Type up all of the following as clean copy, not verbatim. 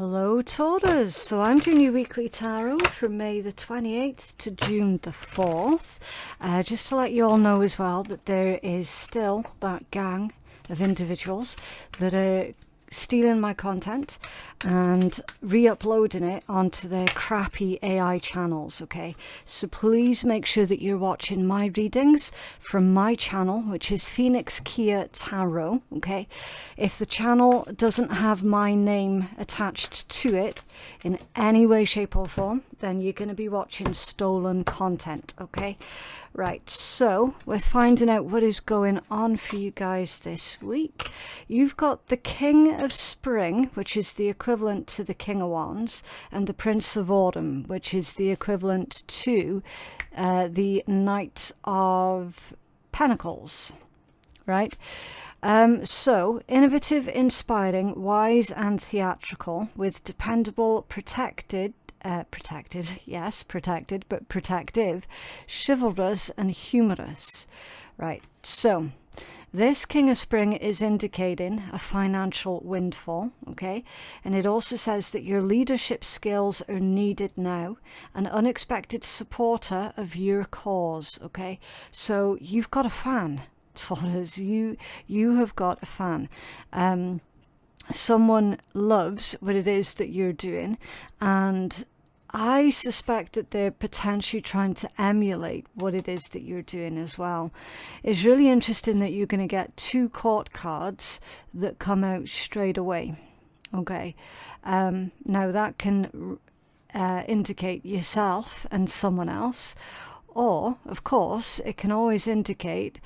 Hello Taurus, so I'm doing your weekly tarot from May the 28th to June the 4th. Just to let you all know as well that there is still that gang of individuals that are stealing my content and re-uploading it onto their crappy AI channels, okay? So please make sure that you're watching my readings from my channel, which is Phoenix Keia Tarot, okay? If the channel doesn't have my name attached to it in any way, shape or form, then you're going to be watching stolen content, okay? Right, so we're finding out what is going on for you guys this week. You've got the King of Spring, which is the equivalent to the King of Wands, and the Prince of Autumn, which is the equivalent to the Knight of Pentacles, right? So, innovative, inspiring, wise and theatrical, with dependable, protected, but protective, chivalrous and humorous. Right, so this King of Spring is indicating a financial windfall, okay? And it also says that your leadership skills are needed now, an unexpected supporter of your cause, okay? So you've got a fan, Taurus, you have got a fan. Someone loves what it is that you're doing, and I suspect that they're potentially trying to emulate what it is that you're doing as well. It's really interesting that you're going to get two court cards that come out straight away, okay? Now that can indicate yourself and someone else, or, of course, it can always indicate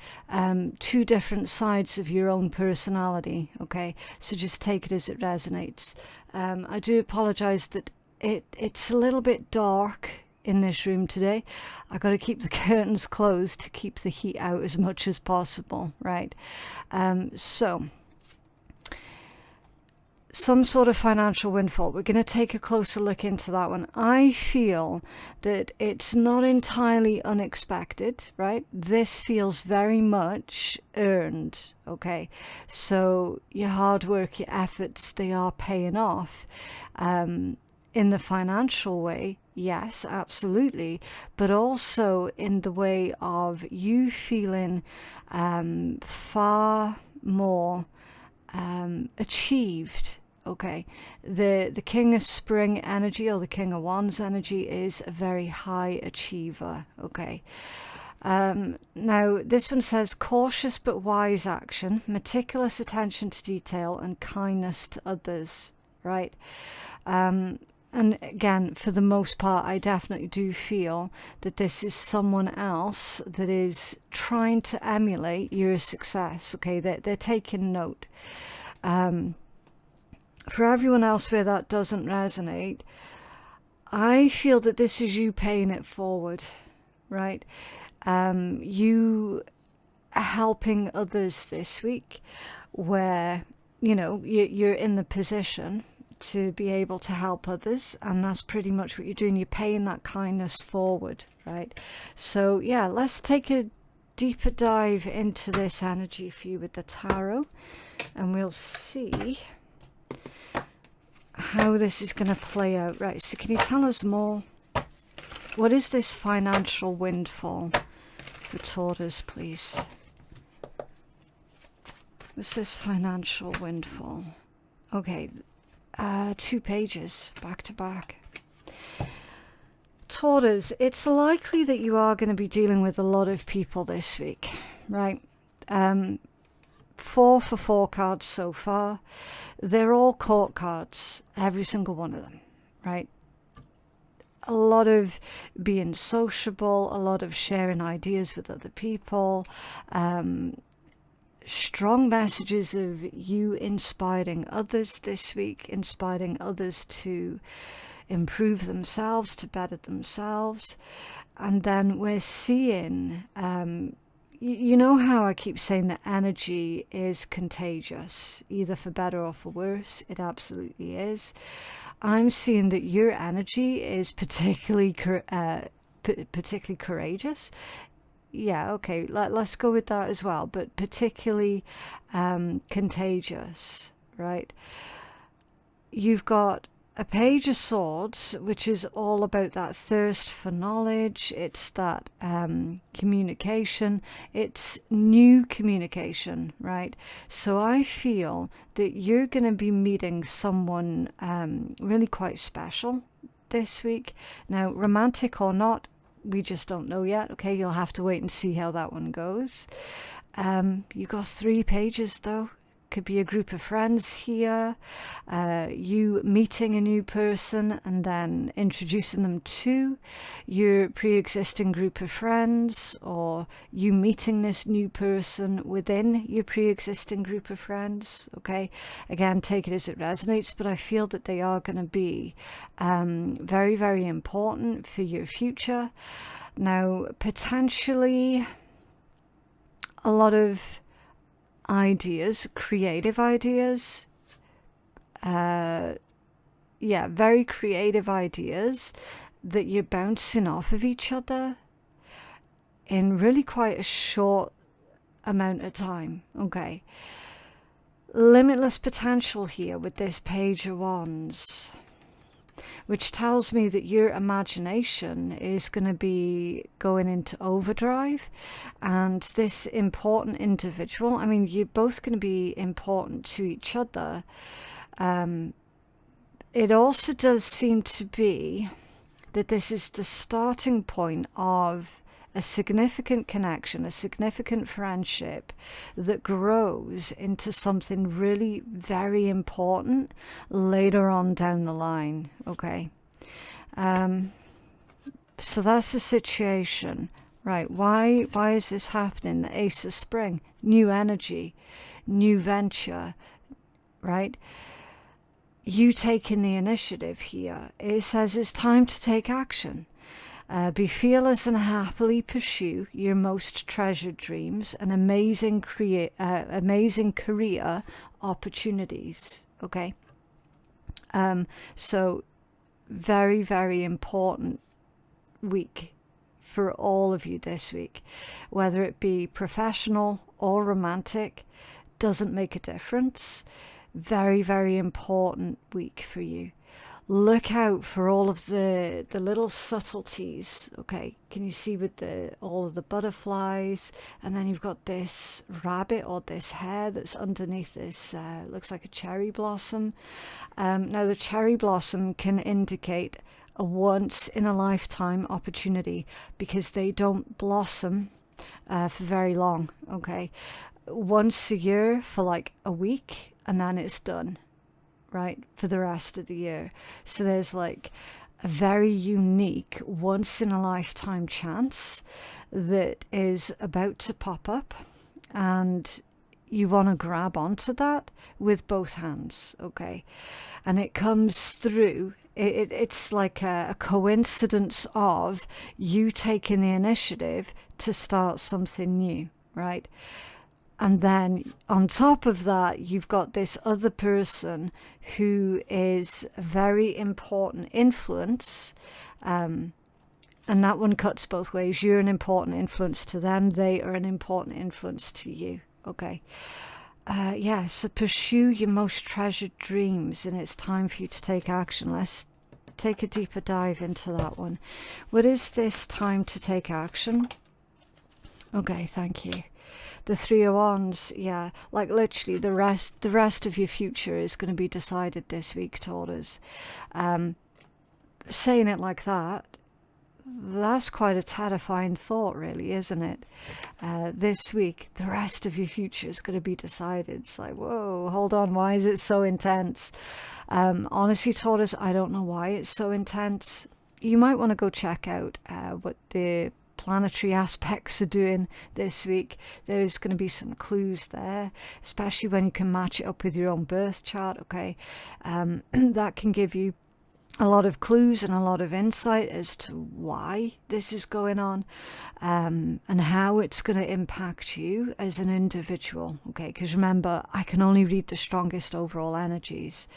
two different sides of your own personality, okay? So just take it as it resonates. I do apologise that it's a little bit dark in this room today. I've got to keep the curtains closed to keep the heat out as much as possible, right? So some sort of financial windfall. We're going to take a closer look into that one. I feel that it's not entirely unexpected, right? This feels very much earned, okay? So your hard work, your efforts, they are paying off. In the financial way, yes, absolutely, but also in the way of you feeling far more achieved. Okay, the King of Spring energy, or the King of Wands energy, is a very high achiever, okay? Now, this one says cautious but wise action, meticulous attention to detail, and kindness to others, right? And again, for the most part, I definitely do feel that this is someone else that is trying to emulate your success, okay? They're taking note. For everyone else where that doesn't resonate, I feel that this is you paying it forward, right? You helping others this week where, you know, you're in the position to be able to help others, and that's pretty much what you're doing. You're paying that kindness forward, right? So yeah, let's take a deeper dive into this energy for you with the tarot, and we'll see how this is going to play out. Right, so can you tell us more? What is this financial windfall for Taurus, please? What's this financial windfall? Okay, 2 pages back to back. Taurus, it's likely that you are going to be dealing with a lot of people this week, right? 4 for 4 cards so far. They're all court cards, every single one of them, right? A lot of being sociable, a lot of sharing ideas with other people, strong messages of you inspiring others this week, inspiring others to improve themselves, to better themselves. And then we're seeing, you know how I keep saying that energy is contagious, either for better or for worse. It absolutely is. I'm seeing that your energy is particularly courageous. Yeah, okay, let's go with that as well, but particularly contagious, right? You've got a Page of Swords, which is all about that thirst for knowledge. It's that communication. It's new communication, right? So I feel that you're going to be meeting someone really quite special this week. Now, romantic or not, we just don't know yet. Okay, you'll have to wait and see how that one goes. You got 3 pages though. Could be a group of friends here, you meeting a new person and then introducing them to your pre-existing group of friends, or you meeting this new person within your pre-existing group of friends. Okay, again, take it as it resonates, but I feel that they are going to be very, very important for your future. Now, potentially a lot of ideas, creative ideas, yeah, very creative ideas that you're bouncing off of each other in really quite a short amount of time. Okay, limitless potential here with this Page of Wands, which tells me that your imagination is going to be going into overdrive, and this important individual, I mean, you're both going to be important to each other. It also does seem to be that this is the starting point of a significant connection, a significant friendship that grows into something really very important later on down the line. Okay, so that's the situation, right? Why is this happening? The Ace of Spring, new energy, new venture, right? You taking the initiative here. It says it's time to take action. Be fearless and happily pursue your most treasured dreams and amazing career opportunities. Okay, so very, very important week for all of you this week, whether it be professional or romantic, doesn't make a difference. Very, very important week for you. Look out for all of the little subtleties. Okay, can you see with all of the butterflies, and then you've got this rabbit or this hare that's underneath this, looks like a cherry blossom. Now the cherry blossom can indicate a once in a lifetime opportunity, because they don't blossom for very long. Okay, once a year for like a week, and then it's done, right, for the rest of the year. So there's like a very unique once in a lifetime chance that is about to pop up, and you want to grab onto that with both hands. Okay, and it comes through, it's like a coincidence of you taking the initiative to start something new, right? And then on top of that, you've got this other person who is a very important influence. And that one cuts both ways. You're an important influence to them. They are an important influence to you. Okay. Yeah, so pursue your most treasured dreams, and it's time for you to take action. Let's take a deeper dive into that one. What is this time to take action? Okay, thank you. The Three of Wands, yeah, like literally the rest of your future is going to be decided this week, Taurus. Saying it like that, that's quite a terrifying thought, really, isn't it? This week, the rest of your future is going to be decided. It's like, whoa, hold on, why is it so intense? Honestly, Taurus, I don't know why it's so intense. You might want to go check out what the planetary aspects are doing this week. There's going to be some clues there, especially when you can match it up with your own birth chart. Okay, that can give you a lot of clues and a lot of insight as to why this is going on, and how it's going to impact you as an individual. Okay, because remember, I can only read the strongest overall energies,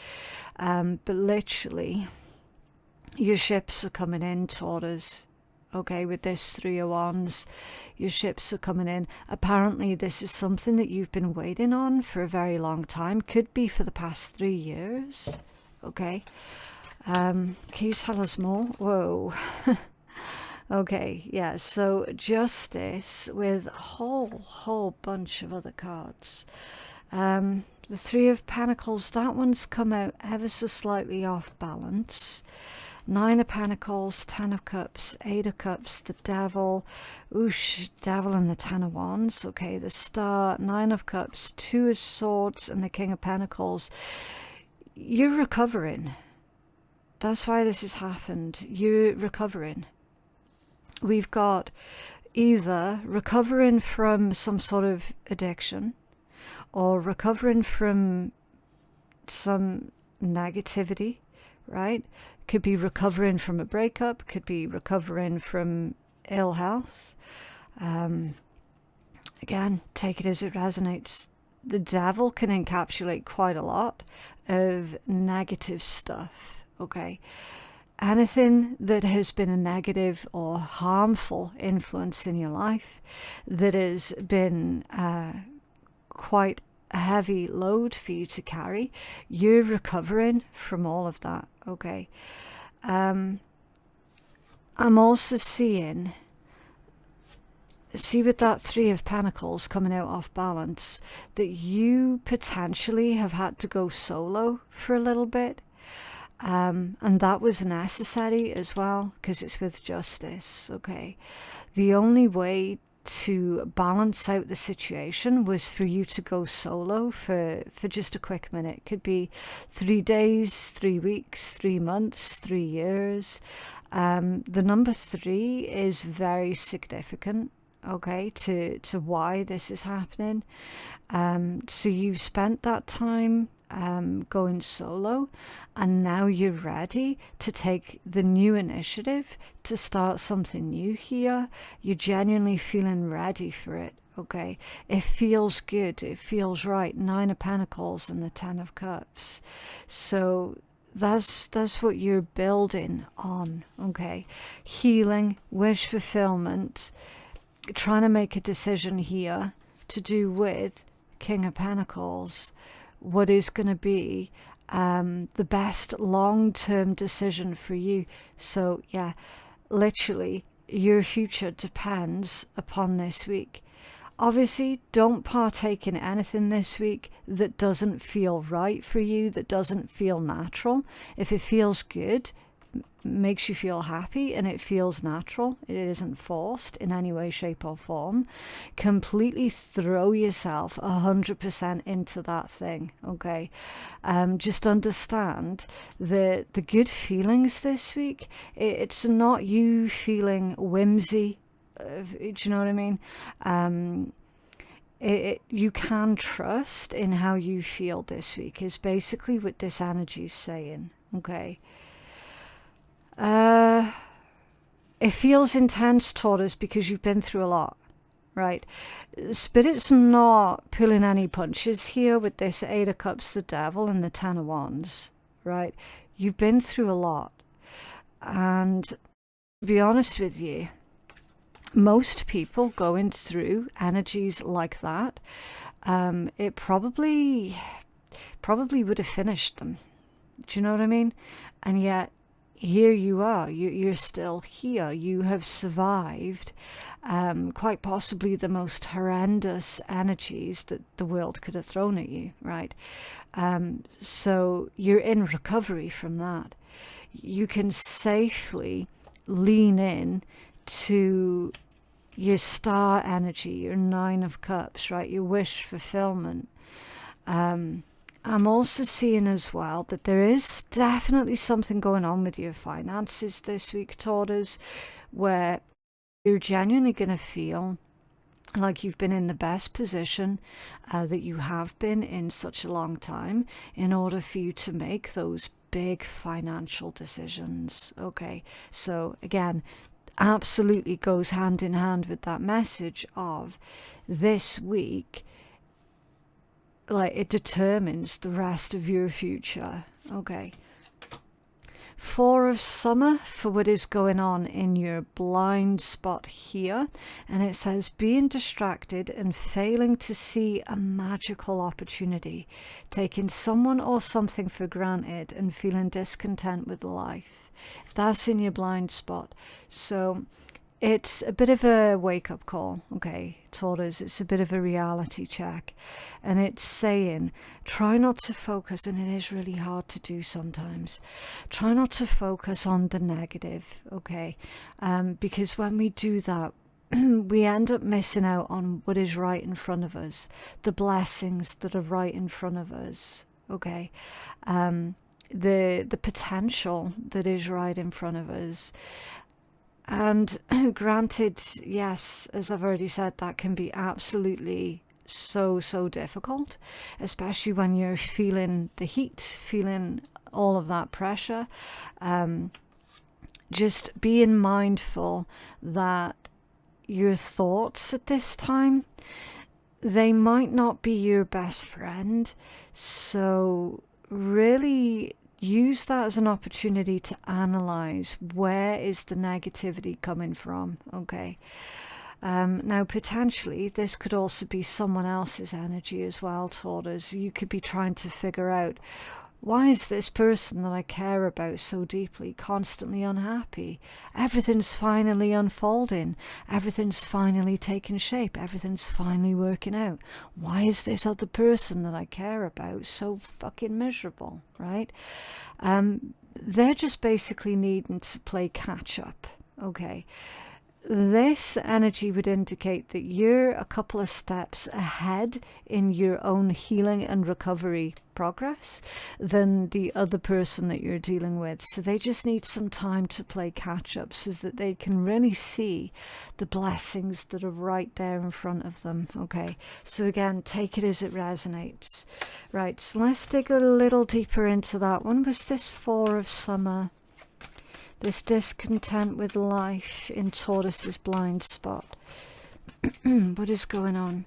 but literally your ships are coming in, Taurus. Okay, with this Three of Wands, your ships are coming in. Apparently this is something that you've been waiting on for a very long time. Could be for the past 3 years. Okay, Can you tell us more? Whoa. Okay, yeah, so Justice with a whole bunch of other cards. The Three of Pentacles, that one's come out ever so slightly off balance. Nine of Pentacles, Ten of Cups, Eight of Cups, the Devil, oosh, Devil and the Ten of Wands. Okay, the Star, Nine of Cups, Two of Swords, and the King of Pentacles. You're recovering. That's why this has happened. You're recovering. We've got either recovering from some sort of addiction, or recovering from some negativity, right? Could be recovering from a breakup, could be recovering from ill health. Again, take it as it resonates. The Devil can encapsulate quite a lot of negative stuff, okay? Anything that has been a negative or harmful influence in your life, that has been quite a heavy load for you to carry, you're recovering from all of that, okay? I'm also seeing, see with that Three of Pentacles coming out off balance, that you potentially have had to go solo for a little bit. And that was necessary as well, because it's with Justice, okay? The only way to balance out the situation was for you to go solo for just a quick minute. Could be 3 days, 3 weeks, 3 months, 3 years. The number 3 is very significant, okay, to why this is happening. So you've spent that time going solo, and now you're ready to take the new initiative to start something new here. You're genuinely feeling ready for it, okay? It feels good, it feels right. Nine of Pentacles and the Ten of Cups. So that's what you're building on, okay? Healing, wish fulfillment, trying to make a decision here to do with King of Pentacles, what is going to be the best long-term decision for you. So yeah, literally your future depends upon this week. Obviously, don't partake in anything this week that doesn't feel right for you, that doesn't feel natural. If it feels good, makes you feel happy, and it feels natural, it isn't forced in any way, shape or form, completely throw yourself 100% into that thing, okay? Just understand the good feelings this week, it's not you feeling whimsy, do you know what I mean? You can trust in how you feel this week is basically what this energy is saying, okay? It feels intense, Taurus, because you've been through a lot, right? Spirit's not pulling any punches here with this Eight of Cups, the Devil, and the Ten of Wands, right? You've been through a lot. And to be honest with you, most people going through energies like that, it probably would have finished them. Do you know what I mean? And yet, here you are, you're still here. You have survived quite possibly the most horrendous energies that the world could have thrown at you, right? So you're in recovery from that. You can safely lean in to your star energy, your Nine of Cups, right? Your wish fulfillment. I'm also seeing as well that there is definitely something going on with your finances this week, Taurus, where you're genuinely going to feel like you've been in the best position that you have been in such a long time in order for you to make those big financial decisions, okay? So again, absolutely goes hand in hand with that message of this week, like it determines the rest of your future, okay? Four of Summer for what is going on in your blind spot here. And it says being distracted and failing to see a magical opportunity, taking someone or something for granted and feeling discontent with life. That's in your blind spot. So it's a bit of a wake-up call, okay, Taurus. It's a bit of a reality check. And it's saying, try not to focus, and it is really hard to do sometimes, try not to focus on the negative, okay? Because when we do that, we end up missing out on what is right in front of us, the blessings that are right in front of us, okay? The potential that is right in front of us. And granted, yes, as I've already said, that can be absolutely so difficult, especially when you're feeling the heat, feeling all of that pressure. Just being mindful that your thoughts at this time, they might not be your best friend. So really use that as an opportunity to analyze where is the negativity coming from, okay? Now, potentially, this could also be someone else's energy as well, Taurus. You could be trying to figure out, why is this person that I care about so deeply constantly unhappy? Everything's finally unfolding. Everything's finally taking shape. Everything's finally working out. Why is this other person that I care about so fucking miserable, right? They're just basically needing to play catch up, okay? This energy would indicate that you're a couple of steps ahead in your own healing and recovery progress than the other person that you're dealing with. So they just need some time to play catch up so that they can really see the blessings that are right there in front of them. Okay, so again, take it as it resonates. Right, so let's dig a little deeper into that one. Was this Four of Summer? This discontent with life in Taurus's blind spot. What is going on?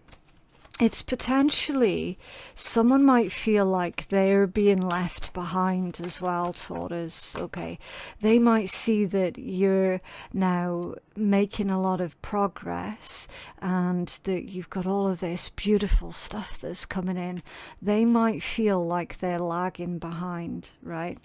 It's potentially someone might feel like they're being left behind as well, Taurus, okay? They might see that you're now making a lot of progress and that you've got all of this beautiful stuff that's coming in. They might feel like they're lagging behind, right?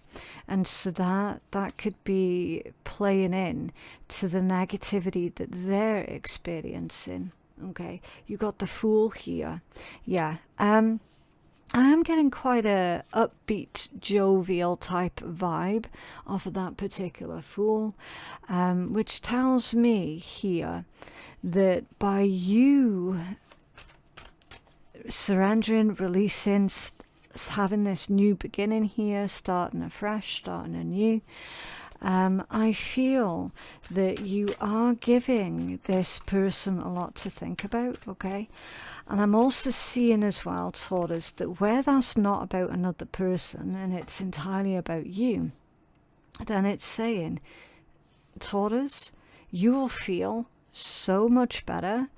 And so that could be playing in to the negativity that they're experiencing. Okay, you got the Fool here. Yeah, I am getting quite a upbeat, jovial type vibe off of that particular Fool, which tells me here that by you surrendering, releasing, having this new beginning here, starting afresh, starting anew, I feel that you are giving this person a lot to think about, okay? And I'm also seeing as well, Taurus, that where that's not about another person and it's entirely about you, then it's saying, Taurus, you will feel so much better,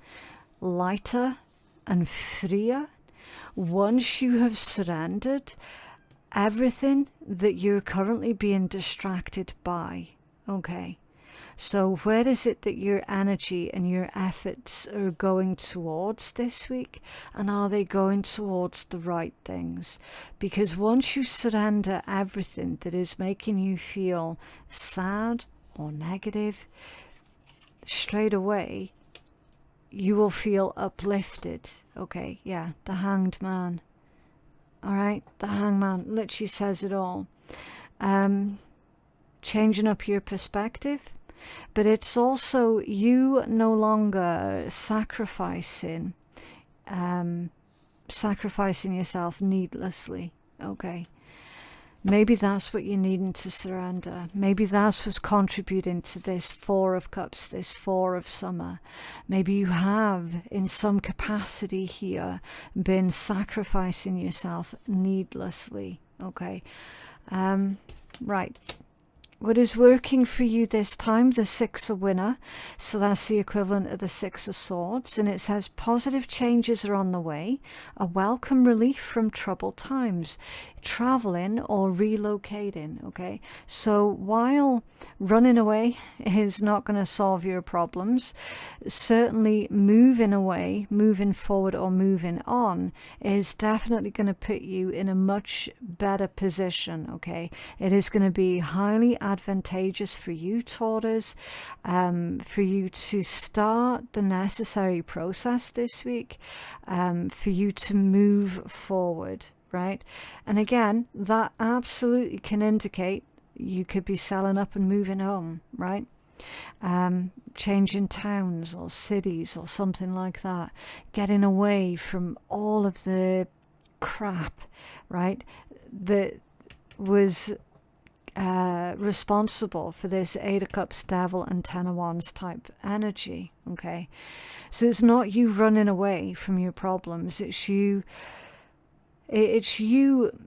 lighter and freer once you have surrendered everything that you're currently being distracted by, okay? So where is it that your energy and your efforts are going towards this week? And are they going towards the right things? Because once you surrender everything that is making you feel sad or negative, straight away, you will feel uplifted, okay? Yeah, the Hanged Man. All right, the Hangman literally says it all. Changing up your perspective, but it's also you no longer sacrificing yourself needlessly, okay? Maybe that's what you're needing to surrender. Maybe that's what's contributing to this Four of Cups, this Four of Summer. Maybe you have, in some capacity here, been sacrificing yourself needlessly, okay? Right. What is working for you this time? The Six of Winner. So that's the equivalent of the Six of Swords. And it says positive changes are on the way. A welcome relief from troubled times. Traveling or relocating. Okay. So while running away is not going to solve your problems, certainly moving away, moving forward or moving on is definitely going to put you in a much better position. Okay. It is going to be highly advantageous for you, Taurus, for you to start the necessary process this week, for you to move forward, right? And again, that absolutely can indicate you could be selling up and moving home, right? Changing towns or cities or something like that, getting away from all of the crap, right, that was responsible for this Eight of Cups, Devil and Ten of Wands type energy. Okay, so it's not you running away from your problems, it's you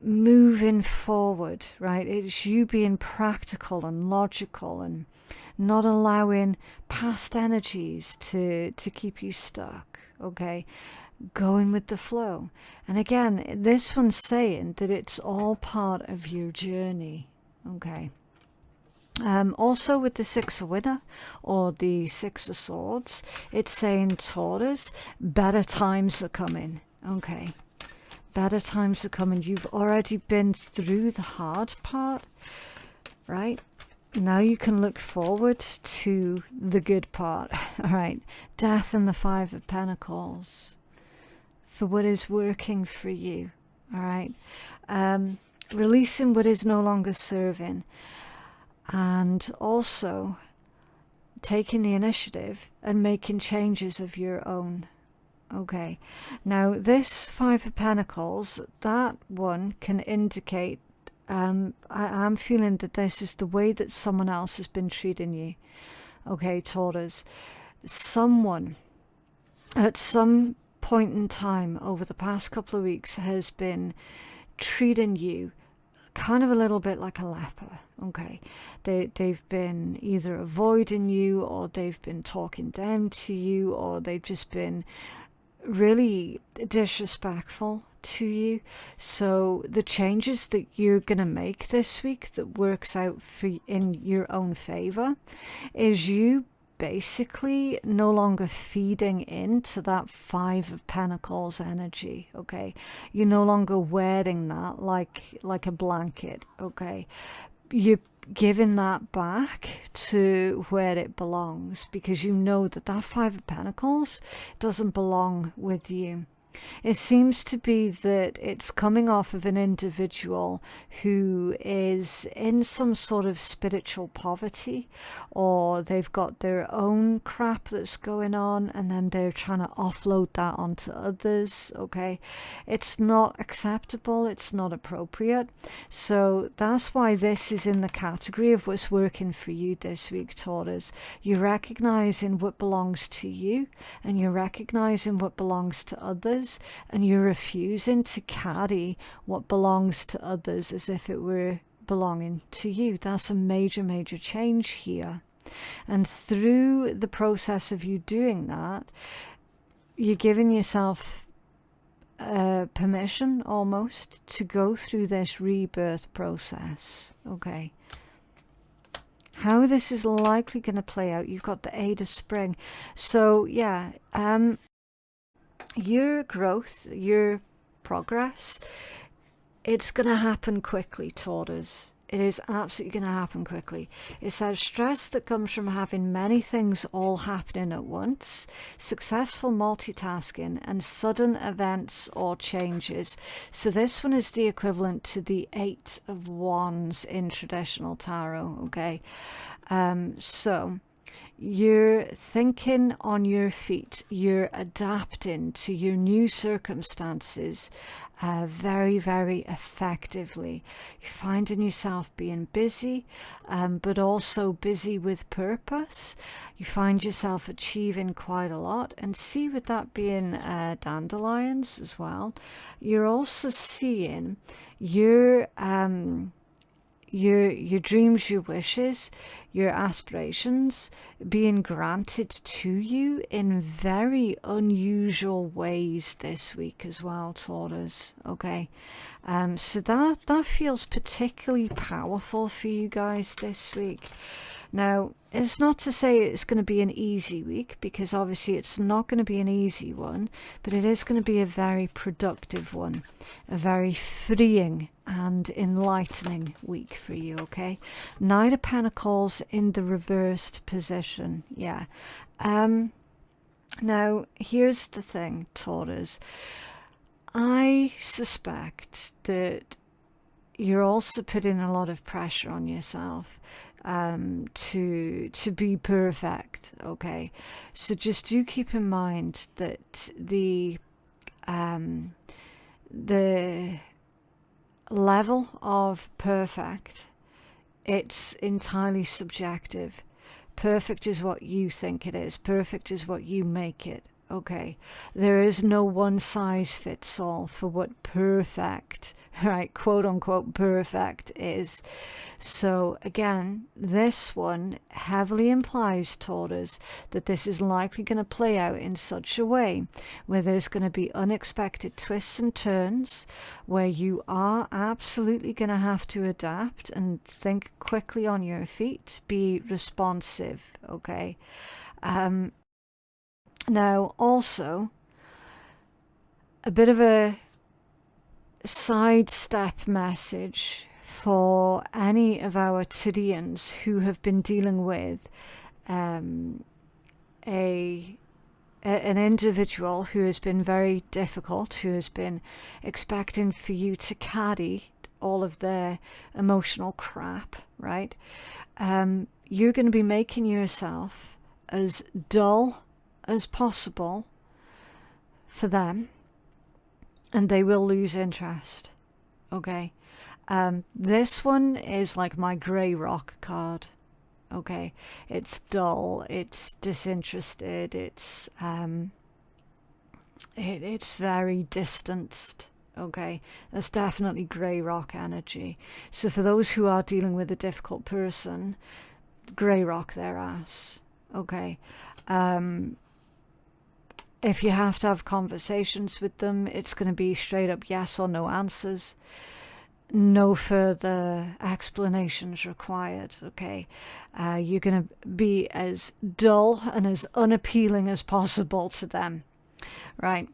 moving forward, right? It's you being practical and logical and not allowing past energies to keep you stuck. Okay, going with the flow. And again, this one's saying that it's all part of your journey. Okay. Also with the Six of Winner or the Six of Swords, it's saying, Taurus, better times are coming. Okay. Better times are coming. You've already been through the hard part, right? Now you can look forward to the good part. All right. Death and the Five of Pentacles. For what is working for you. All right. Releasing what is no longer serving, and also taking the initiative and making changes of your own. Okay, now this Five of Pentacles, that one can indicate, I'm feeling that this is the way that someone else has been treating you. Okay, Taurus, someone at some point in time over the past couple of weeks has been treating you kind of a little bit like a leper. Okay, they've been either avoiding you, or they've been talking down to you, or they've just been really disrespectful to you. So the changes that you're going to make this week that works out for in your own favor is you basically no longer feeding into that Five of Pentacles energy. Okay, you're no longer wearing that like a blanket. Okay, you're giving that back to where it belongs, because you know that that Five of Pentacles doesn't belong with you. It seems to be that it's coming off of an individual who is in some sort of spiritual poverty, or they've got their own crap that's going on and then they're trying to offload that onto others. Okay, it's not acceptable, it's not appropriate. So that's why this is in the category of what's working for you this week, Taurus. You're recognizing what belongs to you, and you're recognizing what belongs to others, and you're refusing to carry what belongs to others as if it were belonging to you. That's a major change here. And through the process of you doing that, you're giving yourself permission almost to go through this rebirth process. Okay, how this is likely going to play out, you've got the Eight of Spring. So yeah, your growth, your progress, it's going to happen quickly, Taurus. It is absolutely going to happen quickly. It's that stress that comes from having many things all happening at once, successful multitasking, and sudden events or changes. So this one is the equivalent to the Eight of Wands in traditional tarot. Okay, so you're thinking on your feet, you're adapting to your new circumstances very effectively. You're finding yourself being busy, but also busy with purpose. You find yourself achieving quite a lot, and see with that being dandelions as well, you're also seeing your dreams, your wishes, your aspirations being granted to you in very unusual ways this week as well, Taurus. Okay, so that feels particularly powerful for you guys this week. Now, it's not to say it's going to be an easy week, because obviously it's not going to be an easy one, but it is going to be a very productive one, a very freeing and enlightening week for you, okay? Knight of Pentacles in the reversed position, yeah. Now, here's the thing, Taurus. I suspect that you're also putting a lot of pressure on yourself to be perfect, okay? So just do keep in mind that the level of perfect, it's entirely subjective. Perfect is what you think it is. Perfect is what you make it. Okay, there is no one size fits all for what perfect, right, quote unquote perfect is. So again, this one heavily implies, Taurus, that this is likely going to play out in such a way where there's going to be unexpected twists and turns, where you are absolutely going to have to adapt and think quickly on your feet, be responsive, okay? Now, also, a bit of a sidestep message for any of our Tyrians who have been dealing with an individual who has been very difficult, who has been expecting for you to carry all of their emotional crap, right? You're going to be making yourself as dull as possible for them, and they will lose interest, okay? This one is like my grey rock card, okay? It's dull, it's disinterested, it's very distanced, okay? That's definitely grey rock energy. So for those who are dealing with a difficult person, grey rock their ass, okay? If you have to have conversations with them, it's going to be straight up yes or no answers. No further explanations required, okay? You're going to be as dull and as unappealing as possible to them, right?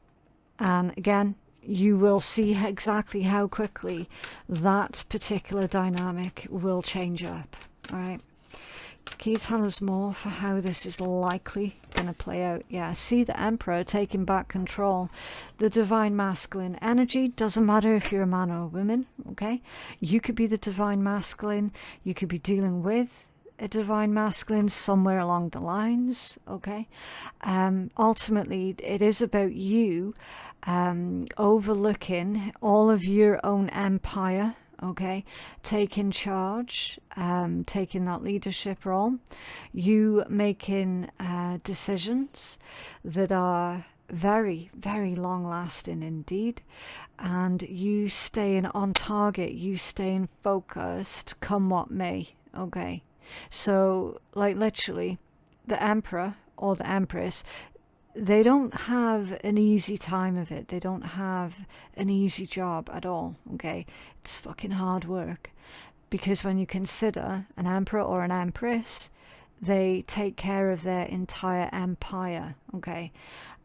And again, you will see exactly how quickly that particular dynamic will change up, all right? Can you tell us more for how this is likely going to play out? Yeah, see the Emperor taking back control. The divine masculine energy, doesn't matter if you're a man or a woman, okay? You could be the divine masculine. You could be dealing with a divine masculine somewhere along the lines, okay? Ultimately, it is about you overlooking all of your own empire, okay, taking charge, taking that leadership role, you making decisions that are very, very long lasting indeed, and you staying on target, you staying focused come what may, okay? So like literally the Emperor or the Empress, they don't have an easy time of it. They don't have an easy job at all, okay? It's fucking hard work. Because when you consider an emperor or an empress, they take care of their entire empire, okay?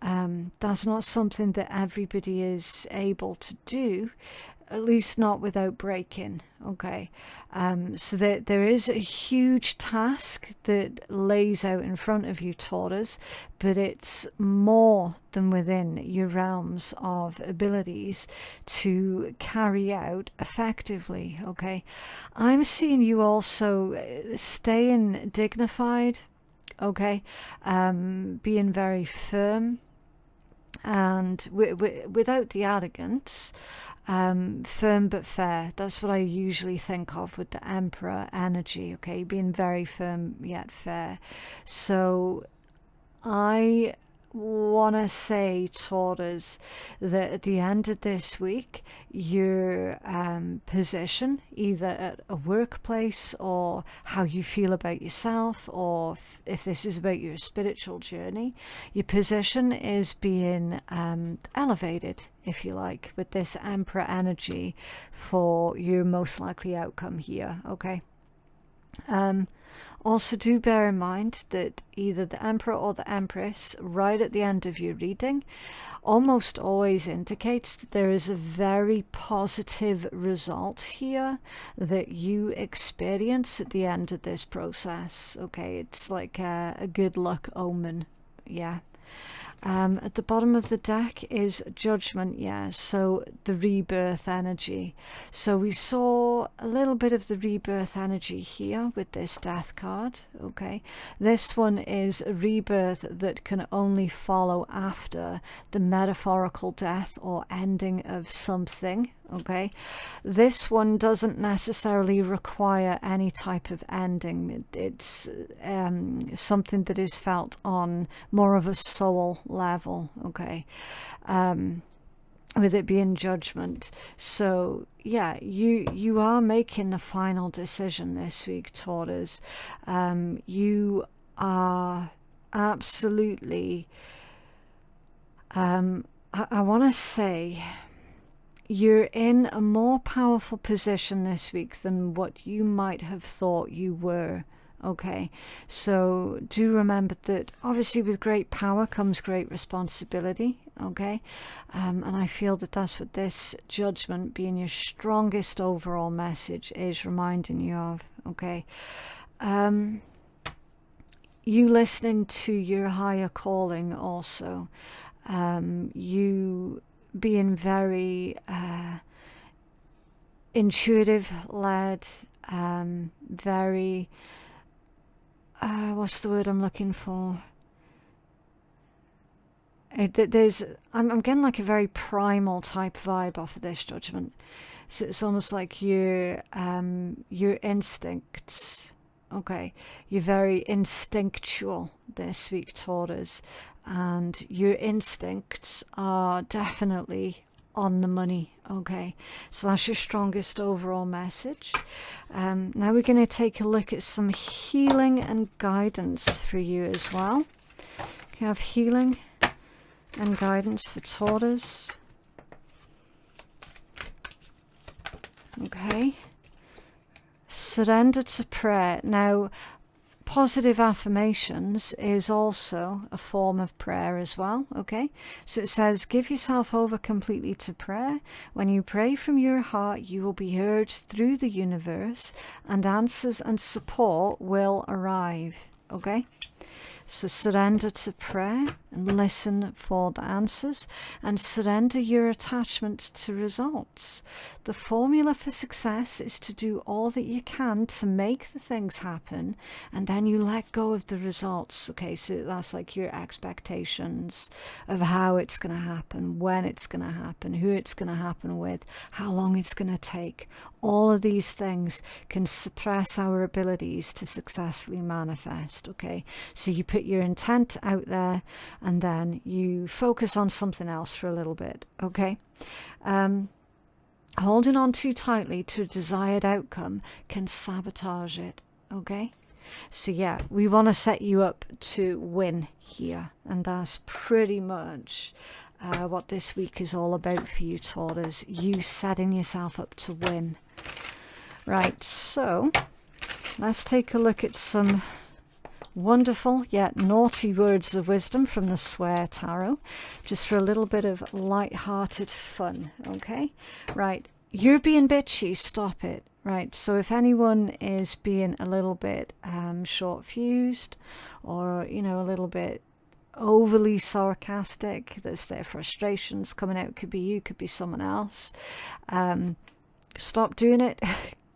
That's not something that everybody is able to do, at least not without breaking, okay? So there is a huge task that lays out in front of you, Taurus, but it's more than within your realms of abilities to carry out effectively, okay? I'm seeing you also staying dignified, okay? Being very firm, and without the arrogance, firm but fair. That's what I usually think of with the Emperor energy, okay? Being very firm yet fair. So I want to say, Taurus, that at the end of this week, your position, either at a workplace or how you feel about yourself, or if this is about your spiritual journey, your position is being elevated, if you like, with this Emperor energy for your most likely outcome here, okay? Also, do bear in mind that either the Emperor or the Empress, right at the end of your reading, almost always indicates that there is a very positive result here that you experience at the end of this process. Okay, it's like a good luck omen, yeah. At the bottom of the deck is Judgment, yeah, so the rebirth energy. So we saw a little bit of the rebirth energy here with this Death card, okay. This one is a rebirth that can only follow after the metaphorical death or ending of something, okay. This one doesn't necessarily require any type of ending. It's something that is felt on more of a soul level, okay, with it being Judgment. So yeah, you are making the final decision this week, Taurus. You are absolutely I want to say you're in a more powerful position this week than what you might have thought you were. Okay, so do remember that obviously with great power comes great responsibility, okay, and I feel that that's what this Judgment, being your strongest overall message, is reminding you of, okay. You listening to your higher calling also, you being very intuitive led, very what's the word I'm looking for? I'm getting like a very primal type vibe off of this Judgment. So it's almost like your instincts. Okay, you're very instinctual this week, Taurus, and your instincts are definitely on the money, okay. So that's your strongest overall message. Now we're going to take a look at some healing and guidance for you as well. You have healing and guidance for Taurus. Okay. Surrender to prayer. Now, positive affirmations is also a form of prayer as well, okay? So it says, give yourself over completely to prayer. When you pray from your heart, you will be heard through the universe, and answers and support will arrive, okay? So surrender to prayer and listen for the answers, and surrender your attachment to results. The formula for success is to do all that you can to make the things happen, and then you let go of the results. Okay, so that's like your expectations of how it's going to happen, when it's going to happen, who it's going to happen with, how long it's going to take. All of these things can suppress our abilities to successfully manifest, okay? So you put your intent out there, and then you focus on something else for a little bit, okay? Holding on too tightly to a desired outcome can sabotage it, okay? So yeah, we want to set you up to win here, and that's pretty much what this week is all about for you, Taurus. You setting yourself up to win. Right, so let's take a look at some wonderful yet naughty words of wisdom from the Swear Tarot, just for a little bit of light-hearted fun, okay? Right, you're being bitchy, stop it. Right, so if anyone is being a little bit short-fused, or, you know, a little bit overly sarcastic, there's their frustrations coming out, could be you, could be someone else, stop doing it,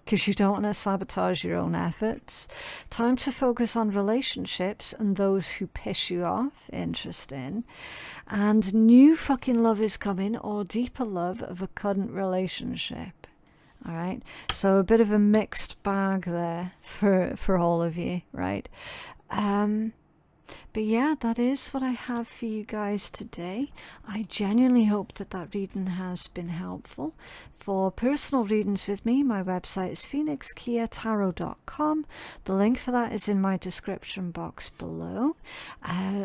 because you don't want to sabotage your own efforts. Time to focus on relationships and those who piss you off. Interesting. And new fucking love is coming, or deeper love of a current relationship. All right, so a bit of a mixed bag there for all of you, right? But yeah, that is what I have for you guys today. I genuinely hope that that reading has been helpful. For personal readings with me, my website is phoenixkeiatarot.com. The link for that is in my description box below.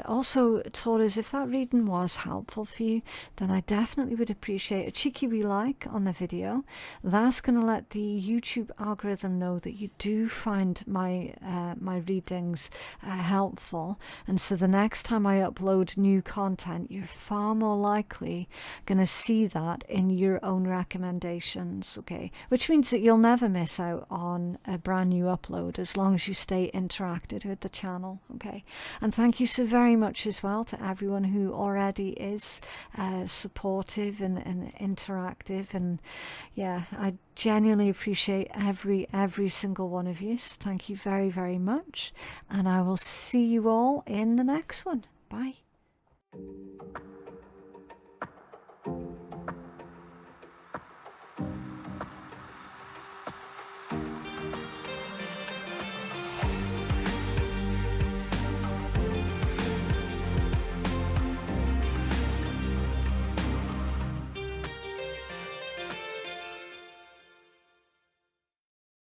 Also, Taurus, if that reading was helpful for you, then I definitely would appreciate a cheeky wee like on the video. That's going to let the YouTube algorithm know that you do find my my readings helpful, and so the next time I upload new content, you're far more likely going to see that in your own recommendations, okay? Which means that you'll never miss out on a brand new upload as long as you stay interacted with the channel, okay? And thank you so very much as well to everyone who already is supportive and interactive, and yeah, I genuinely appreciate every single one of you. So thank you very, very much, and I will see you all in the next one. Bye.